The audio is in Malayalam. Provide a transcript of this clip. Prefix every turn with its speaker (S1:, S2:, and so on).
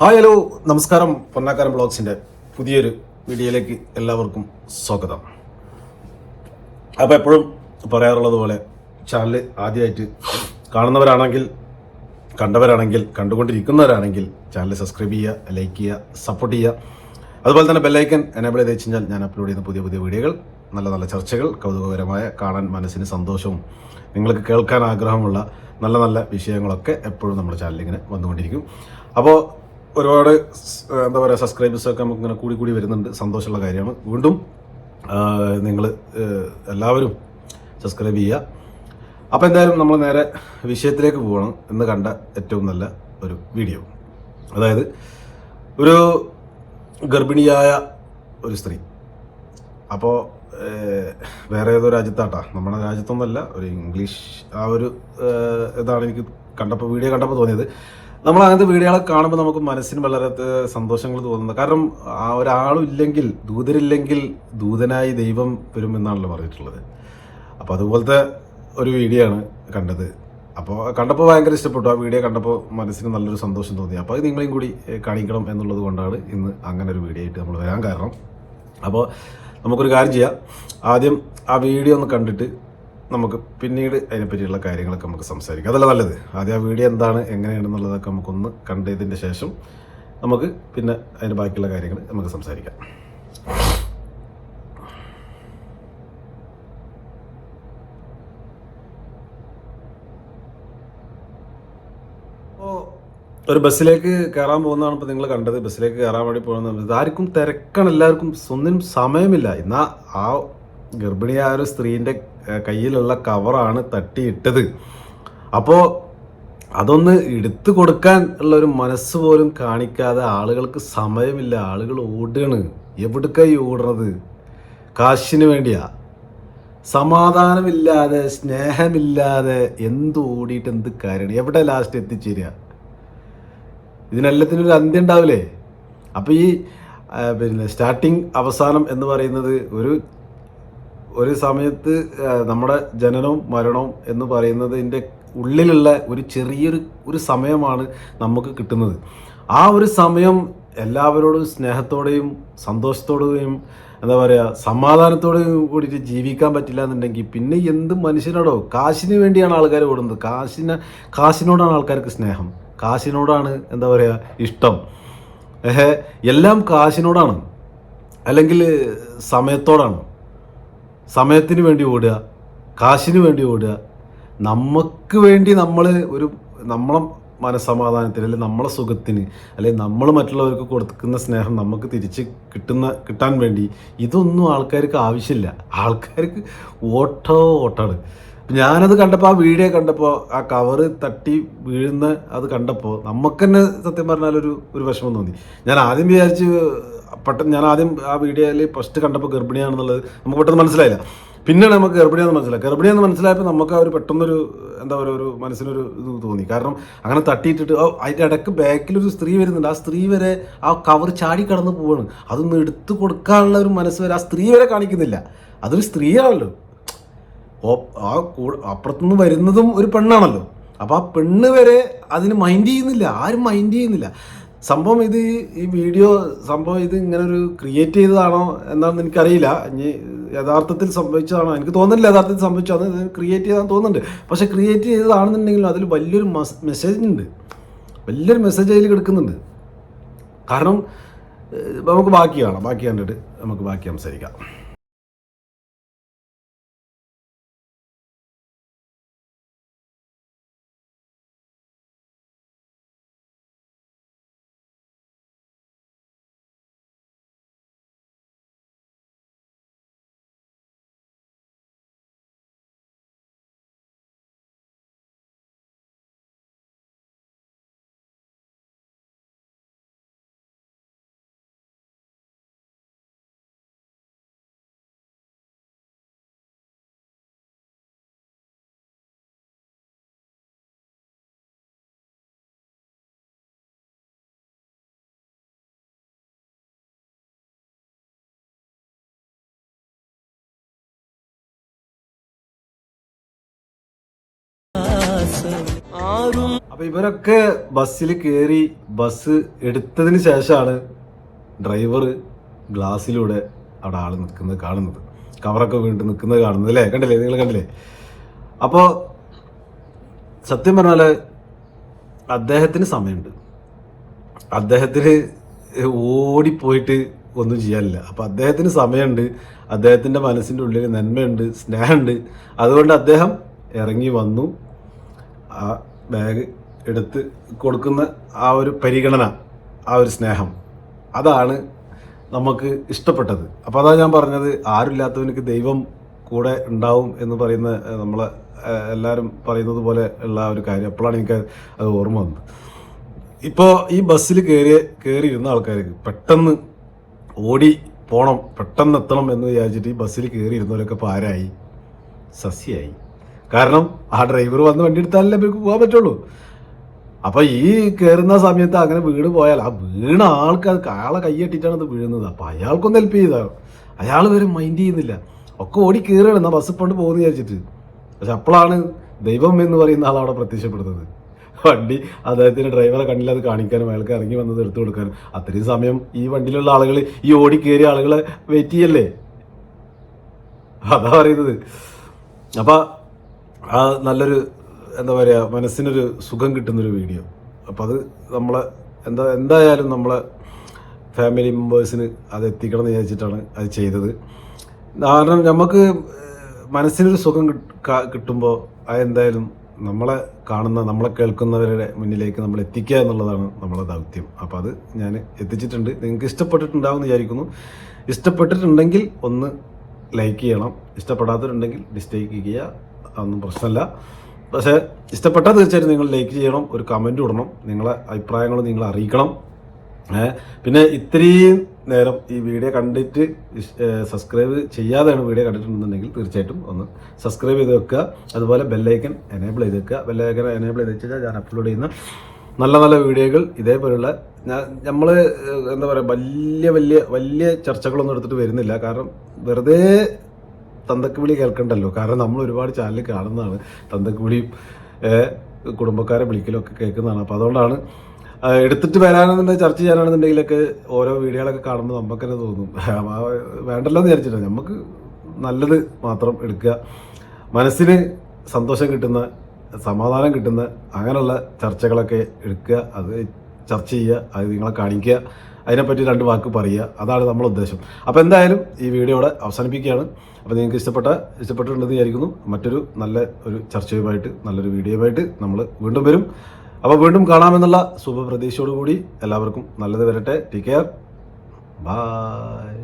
S1: ഹായ് ഹലോ നമസ്കാരം. പൊന്നാക്കാരൻ ബ്ലോഗ്സിൻ്റെ പുതിയൊരു വീഡിയോയിലേക്ക് എല്ലാവർക്കും സ്വാഗതം. അപ്പോൾ എപ്പോഴും പറയാറുള്ളത് പോലെ ചാനൽ ആദ്യമായിട്ട് കാണുന്നവരാണെങ്കിൽ, കണ്ടവരാണെങ്കിൽ, കണ്ടുകൊണ്ടിരിക്കുന്നവരാണെങ്കിൽ ചാനൽ സബ്സ്ക്രൈബ് ചെയ്യുക, ലൈക്ക് ചെയ്യുക, സപ്പോർട്ട് ചെയ്യുക. അതുപോലെ തന്നെ ബെല്ലൈക്കൻ എനേബിൾ ചെയ്ത് വെച്ച് കഴിഞ്ഞാൽ ഞാൻ അപ്ലോഡ് ചെയ്യുന്ന പുതിയ പുതിയ വീഡിയോകൾ, നല്ല നല്ല ചർച്ചകൾ, കൗതുകകരമായ, കാണാൻ മനസ്സിന് സന്തോഷവും നിങ്ങൾക്ക് കേൾക്കാൻ ആഗ്രഹമുള്ള നല്ല നല്ല വിഷയങ്ങളൊക്കെ എപ്പോഴും നമ്മുടെ ചാനലിൽ ഇങ്ങനെ വന്നുകൊണ്ടിരിക്കും. അപ്പോൾ ഒരുപാട് എന്താ പറയുക സബ്സ്ക്രൈബേഴ്സൊക്കെ നമുക്ക് ഇങ്ങനെ കൂടി കൂടി വരുന്നുണ്ട്. സന്തോഷമുള്ള കാര്യമാണ്. വീണ്ടും നിങ്ങൾ എല്ലാവരും സബ്സ്ക്രൈബ് ചെയ്യുക. അപ്പോൾ എന്തായാലും നമ്മൾ നേരെ വിഷയത്തിലേക്ക് പോകണം. എന്ന് കണ്ട ഏറ്റവും നല്ല ഒരു വീഡിയോ, അതായത് ഒരു ഗർഭിണിയായ ഒരു സ്ത്രീ. അപ്പോൾ വേറെ ഏതോ രാജ്യത്താട്ടാ, നമ്മുടെ രാജ്യത്തൊന്നുമല്ല, ഒരു ഇംഗ്ലീഷ് ആ ഒരു ഇതാണ് എനിക്ക് വീഡിയോ കണ്ടപ്പോൾ തോന്നിയത്. നമ്മൾ അങ്ങനത്തെ വീഡിയോകളെ കാണുമ്പോൾ നമുക്ക് മനസ്സിന് വളരെ സന്തോഷങ്ങൾ തോന്നുന്നത്. കാരണം ആ ഒരാളും ഇല്ലെങ്കിൽ, ദൂതരില്ലെങ്കിൽ ദൂതനായി ദൈവം വരുമെന്നാണല്ലോ പറഞ്ഞിട്ടുള്ളത്. അപ്പോൾ അതുപോലത്തെ ഒരു വീഡിയോ ആണ് കണ്ടത്. അപ്പോൾ കണ്ടപ്പോൾ ഭയങ്കര ഇഷ്ടപ്പെട്ടു. ആ വീഡിയോ കണ്ടപ്പോൾ മനസ്സിന് നല്ലൊരു സന്തോഷം തോന്നി. അപ്പോൾ അത് നിങ്ങളെയും കൂടി കാണിക്കണം എന്നുള്ളത് കൊണ്ടാണ് ഇന്ന് അങ്ങനെ ഒരു വീഡിയോ ആയിട്ട് നമ്മൾ വരാൻ കാരണം. അപ്പോൾ നമുക്കൊരു കാര്യം ചെയ്യാം. ആദ്യം ആ വീഡിയോ ഒന്ന് കണ്ടിട്ട് നമുക്ക് പിന്നീട് അതിനെപ്പറ്റിയുള്ള കാര്യങ്ങളൊക്കെ നമുക്ക് സംസാരിക്കാം. അതല്ല നല്ലത്. ആദ്യം ആ വീഡിയോ എന്താണ്, എങ്ങനെയാണെന്നുള്ളതൊക്കെ നമുക്കൊന്ന് കണ്ടതിൻ്റെ ശേഷം നമുക്ക് പിന്നെ അതിൻ്റെ ബാക്കിയുള്ള കാര്യങ്ങൾ നമുക്ക് സംസാരിക്കാം. ഒരു ബസ്സിലേക്ക് കയറാൻ പോകുന്നതാണ് ഇപ്പോൾ നിങ്ങൾ കണ്ടത്. ബസ്സിലേക്ക് കയറാൻ വേണ്ടി പോകുന്നത് ഇതാർക്കും തിരക്കാണ്, എല്ലാവർക്കും ഒന്നിനും സമയമില്ല. എന്നാൽ ആ ഗർഭിണിയായ ഒരു സ്ത്രീൻ്റെ കയ്യിലുള്ള കവറാണ് തട്ടിയിട്ടത്. അപ്പോൾ അതൊന്ന് എടുത്തു കൊടുക്കാൻ ഉള്ള ഒരു മനസ്സ് പോലും കാണിക്കാതെ ആളുകൾക്ക് സമയമില്ല. ആളുകൾ ഓടുകയാണ്. എവിടേക്കായി ഓടുന്നത്? കാശിന് വേണ്ടിയാ. സമാധാനമില്ലാതെ, സ്നേഹമില്ലാതെ എന്ത് ഓടിയിട്ട് എന്ത് കാര്യമാണ്? എവിടെ ലാസ്റ്റ് എത്തിച്ചേരുക? ഇതിനെല്ലാത്തിനൊരു അന്ത്യം ഉണ്ടാവില്ലേ? അപ്പോൾ ഈ സ്റ്റാർട്ടിങ് അവസാനം എന്ന് പറയുന്നത് ഒരു സമയത്ത് നമ്മുടെ ജനനവും മരണവും എന്ന് പറയുന്നതിൻ്റെ ഉള്ളിലുള്ള ഒരു ചെറിയൊരു സമയമാണ് നമുക്ക് കിട്ടുന്നത്. ആ ഒരു സമയം എല്ലാവരോടും സ്നേഹത്തോടെയും സന്തോഷത്തോടെയും എന്താ പറയുക സമാധാനത്തോടെയും കൂടിയിട്ട് ജീവിക്കാൻ പറ്റില്ല എന്നുണ്ടെങ്കിൽ പിന്നെ എന്ത് മനുഷ്യനോടോ? കാശിന് വേണ്ടിയാണ് ആൾക്കാർ ഓടുന്നത്. കാശിനോടാണ് ആൾക്കാർക്ക് സ്നേഹം, കാശിനോടാണ് എന്താ പറയുക ഇഷ്ടം. എല്ലാം കാശിനോടാണ്, അല്ലെങ്കിൽ സമയത്തോടാണ്. സമയത്തിന് വേണ്ടി ഓടുക, കാശിന് വേണ്ടി ഓടുക. നമുക്ക് വേണ്ടി നമ്മളെ മനസ്സമാധാനത്തിന്, അല്ലെങ്കിൽ നമ്മളെ സുഖത്തിന്, അല്ലെങ്കിൽ നമ്മൾ മറ്റുള്ളവർക്ക് കൊടുക്കുന്ന സ്നേഹം നമുക്ക് തിരിച്ച് കിട്ടാൻ വേണ്ടി ഇതൊന്നും ആൾക്കാർക്ക് ആവശ്യമില്ല. ആൾക്കാർക്ക് ഓട്ടാണ്. ഞാനത് കണ്ടപ്പോൾ, ആ വീഡിയോ കണ്ടപ്പോൾ, ആ കവറ് തട്ടി വീഴുന്ന അത് കണ്ടപ്പോൾ നമുക്ക് തന്നെ സത്യം പറഞ്ഞാൽ ഒരു വിഷമം തോന്നി. ഞാൻ ആദ്യം വിചാരിച്ച് ഞാൻ ആദ്യം ആ വീഡിയോയിൽ ഫസ്റ്റ് കണ്ടപ്പോൾ ഗർഭിണിയാണെന്നുള്ളത് നമുക്ക് പെട്ടെന്ന് മനസ്സിലായില്ല. പിന്നെയാണ് നമുക്ക് ഗർഭിണിയാണെന്ന് മനസ്സിലായപ്പോൾ നമുക്ക് ആ ഒരു പെട്ടെന്നൊരു എന്താ പറയുക ഒരു മനസ്സിനൊരു ഇത് തോന്നി. കാരണം അങ്ങനെ തട്ടിയിട്ടിട്ട് അതിൻ്റെ ഇടയ്ക്ക് ബാക്കിലൊരു സ്ത്രീ വരുന്നുണ്ട്. ആ സ്ത്രീ വരെ ആ കവർ ചാടി കടന്ന് പോവാണ്. അതൊന്ന് എടുത്തു കൊടുക്കാനുള്ള ഒരു മനസ്സ് വരെ ആ സ്ത്രീ വരെ കാണിക്കുന്നില്ല. അതൊരു സ്ത്രീയാണല്ലോ. അപ്പുറത്തുനിന്ന് വരുന്നതും ഒരു പെണ്ണാണല്ലോ. അപ്പോൾ ആ പെണ്ണ് വരെ അതിന് മൈൻഡ് ചെയ്യുന്നില്ല. ആരും മൈൻഡ് ചെയ്യുന്നില്ല. സംഭവം ഈ വീഡിയോ ഇത് ഇങ്ങനെ ഒരു ക്രിയേറ്റ് ചെയ്തതാണോ എന്നാണെന്ന് എനിക്കറിയില്ല. ഇനി യഥാർത്ഥത്തിൽ സംഭവിച്ചതാണോ എനിക്ക് തോന്നുന്നില്ല. യഥാർത്ഥത്തിൽ സംഭവിച്ചതാണ്, ക്രിയേറ്റ് ചെയ്താൽ തോന്നുന്നുണ്ട്. പക്ഷെ ക്രിയേറ്റ് ചെയ്തതാണെന്നുണ്ടെങ്കിലും അതിൽ വലിയൊരു മെസ്സേജ് അതിൽ കിടക്കുന്നുണ്ട്. കാരണം നമുക്ക് ബാക്കി കണ്ടിട്ട് നമുക്ക് ബാക്കി സംസാരിക്കാം. അപ്പൊ ഇവരൊക്കെ ബസ്സിൽ കയറി ബസ് എടുത്തതിന് ശേഷമാണ് ഡ്രൈവർ ഗ്ലാസ്സിലൂടെ അവിടെ ആള് നിൽക്കുന്നത് കാണുന്നത്, കവറൊക്കെ വീണ്ടും നിൽക്കുന്നത് കാണുന്നത് അല്ലേ? കണ്ടില്ലേ, നിങ്ങൾ കണ്ടില്ലേ? അപ്പോൾ സത്യം പറഞ്ഞാൽ അദ്ദേഹത്തിന് സമയമുണ്ട്, അദ്ദേഹത്തിന് ഓടിപ്പോയിട്ട് ഒന്നും ചെയ്യാനില്ല. അപ്പം അദ്ദേഹത്തിന് സമയമുണ്ട്, അദ്ദേഹത്തിൻ്റെ മനസ്സിൻ്റെ ഉള്ളിൽ നന്മയുണ്ട്, സ്നേഹമുണ്ട്. അതുകൊണ്ട് അദ്ദേഹം ഇറങ്ങി വന്നു. ആ ബാഗ് എടുത്ത് കൊടുക്കുന്ന ആ ഒരു പരിഗണന, ആ ഒരു സ്നേഹം, അതാണ് നമുക്ക് ഇഷ്ടപ്പെട്ടത്. അപ്പോൾ അതാണ് ഞാൻ പറഞ്ഞത്, ആരുമില്ലാത്തവനക്ക് ദൈവം കൂടെ ഉണ്ടാവും എന്ന് പറയുന്ന നമ്മളെ എല്ലാവരും പറയുന്നത് പോലെ ഉള്ള ഒരു കാര്യം. അപ്പോഴാണ് എനിക്ക് അത് ഓർമ്മ വന്നത്. ഇപ്പോൾ ഈ ബസ്സിൽ കയറിയിരുന്ന ആൾക്കാർക്ക് പെട്ടെന്ന് ഓടി പോകണം, പെട്ടെന്ന് എത്തണം എന്ന് വിചാരിച്ചിട്ട് ഈ ബസ്സിൽ കയറിയിരുന്നവരൊക്കെ ഇപ്പോൾ ആരായി? സസ്യായി. കാരണം ആ ഡ്രൈവർ വന്ന് വണ്ടി എടുത്താലല്ലേ ഇവർക്ക് പോകാൻ പറ്റുള്ളൂ. അപ്പോൾ ഈ കയറുന്ന സമയത്ത് അങ്ങനെ വീണ് പോയാൽ ആ വീണ ആൾക്ക് ആളെ കൈയ്യട്ടിട്ടാണ് അത് വീഴുന്നത്. അപ്പോൾ അയാൾക്കൊന്ന് ഹെൽപ്പ് ചെയ്താൽ അയാൾ വരെ മൈൻഡ് ചെയ്യുന്നില്ല, ഒക്കെ ഓടി കയറുകയാണ്, എന്നാൽ ബസ് കൊണ്ട് പോകുന്ന വിചാരിച്ചിട്ട്. പക്ഷെ അപ്പോഴാണ് ദൈവം എന്ന് പറയുന്ന ആളവിടെ പ്രത്യക്ഷപ്പെടുന്നത്. വണ്ടി അദ്ദേഹത്തിന് ഡ്രൈവറെ കണ്ണിൽ അത് കാണിക്കാനും അയാൾക്ക് ഇറങ്ങി വന്നത് എടുത്തു കൊടുക്കാനും. അത്രയും സമയം ഈ വണ്ടിയിലുള്ള ആളുകൾ, ഈ ഓടി കയറിയ ആളുകളെ വെയിറ്റ് ചെയ്യല്ലേ, അതാ പറയുന്നത്. അപ്പം ആ നല്ലൊരു എന്താ പറയുക, മനസ്സിനൊരു സുഖം കിട്ടുന്നൊരു വീഡിയോ. അപ്പം അത് നമ്മളെ എന്തായാലും നമ്മളെ ഫാമിലി മെമ്പേഴ്സിന് അത് എത്തിക്കണം എന്ന് വിചാരിച്ചിട്ടാണ് അത് ചെയ്തത്. കാരണം നമുക്ക് മനസ്സിനൊരു സുഖം കിട്ടുമ്പോൾ അതെന്തായാലും നമ്മളെ കാണുന്ന, നമ്മളെ കേൾക്കുന്നവരുടെ മുന്നിലേക്ക് നമ്മൾ എത്തിക്കുക എന്നുള്ളതാണ് നമ്മളെ ദൗത്യം. അപ്പോൾ അത് ഞാൻ എത്തിച്ചിട്ടുണ്ട്. നിങ്ങൾക്ക് ഇഷ്ടപ്പെട്ടിട്ടുണ്ടാവുമെന്ന് വിചാരിക്കുന്നു. ഇഷ്ടപ്പെട്ടിട്ടുണ്ടെങ്കിൽ ഒന്ന് ലൈക്ക് ചെയ്യണം, ഇഷ്ടപ്പെടാത്തവരുണ്ടെങ്കിൽ ഡിസ്ലൈക്ക് ചെയ്യുക, അതൊന്നും പ്രശ്നമല്ല. പക്ഷേ ഇഷ്ടപ്പെട്ടാൽ തീർച്ചയായിട്ടും നിങ്ങൾ ലൈക്ക് ചെയ്യണം, ഒരു കമൻറ്റ് ഇടണം, നിങ്ങളെ അഭിപ്രായങ്ങൾ നിങ്ങൾ അറിയിക്കണം. പിന്നെ ഇത്രയും നേരം ഈ വീഡിയോ കണ്ടിട്ട് സബ്സ്ക്രൈബ് ചെയ്യാതെയാണ് വീഡിയോ കണ്ടിട്ടുണ്ടെന്നുണ്ടെങ്കിൽ തീർച്ചയായിട്ടും ഒന്ന് സബ്സ്ക്രൈബ് ചെയ്ത് വെക്കുക. അതുപോലെ ബെല്ലൈക്കൻ എനേബിൾ ചെയ്ത് വെക്കുക. ബെല്ലൈക്കൻ എനേബിൾ ചെയ്ത് വെച്ചാൽ ഞാൻ അപ്ലോഡ് ചെയ്യുന്ന നല്ല നല്ല വീഡിയോകൾ ഇതേപോലുള്ള നമ്മൾ എന്താ പറയുക, വലിയ ചർച്ചകളൊന്നും എടുത്തിട്ട് വരുന്നില്ല. കാരണം വെറുതെ തന്തക്ക് വിളി കേൾക്കണ്ടല്ലോ. കാരണം നമ്മൾ ഒരുപാട് ചാനൽ കാണുന്നതാണ്, തന്തക്ക് വിളിയും കുടുംബക്കാരെ വിളിക്കലൊക്കെ കേൾക്കുന്നതാണ്. അപ്പോൾ അതുകൊണ്ടാണ് എടുത്തിട്ട് വരാനെന്നുണ്ടെങ്കിൽ ചർച്ച ചെയ്യാനാണെന്നുണ്ടെങ്കിലൊക്കെ ഓരോ വീഡിയോകളൊക്കെ കാണുമ്പോൾ നമുക്ക് തന്നെ തോന്നും വേണ്ടല്ലോ എന്ന് വിചാരിച്ചിട്ടാണ്. നമുക്ക് നല്ലത് മാത്രം എടുക്കുക, മനസ്സിന് സന്തോഷം കിട്ടുന്ന, സമാധാനം കിട്ടുന്ന അങ്ങനെയുള്ള ചർച്ചകളൊക്കെ എടുക്കുക, അത് ചർച്ച ചെയ്യുക, അത് നിങ്ങളെ കാണിക്കുക, അതിനെപ്പറ്റി 2 വാക്ക് പറയുക, അതാണ് നമ്മളെ ഉദ്ദേശം. അപ്പോൾ എന്തായാലും ഈ വീഡിയോ ഇവിടെ അവസാനിപ്പിക്കുകയാണ്. അപ്പോൾ നിങ്ങൾക്ക് ഇഷ്ടപ്പെട്ടിട്ടുണ്ടെന്ന് വിചാരിക്കുന്നു. മറ്റൊരു നല്ല ഒരു ചർച്ചയുമായിട്ട്, നല്ലൊരു വീഡിയോയുമായിട്ട് നമ്മൾ വീണ്ടും വരും. അപ്പോൾ വീണ്ടും കാണാമെന്നുള്ള ശുഭപ്രതീക്ഷയോടുകൂടി എല്ലാവർക്കും നല്ലത് വരട്ടെ. Take care, by.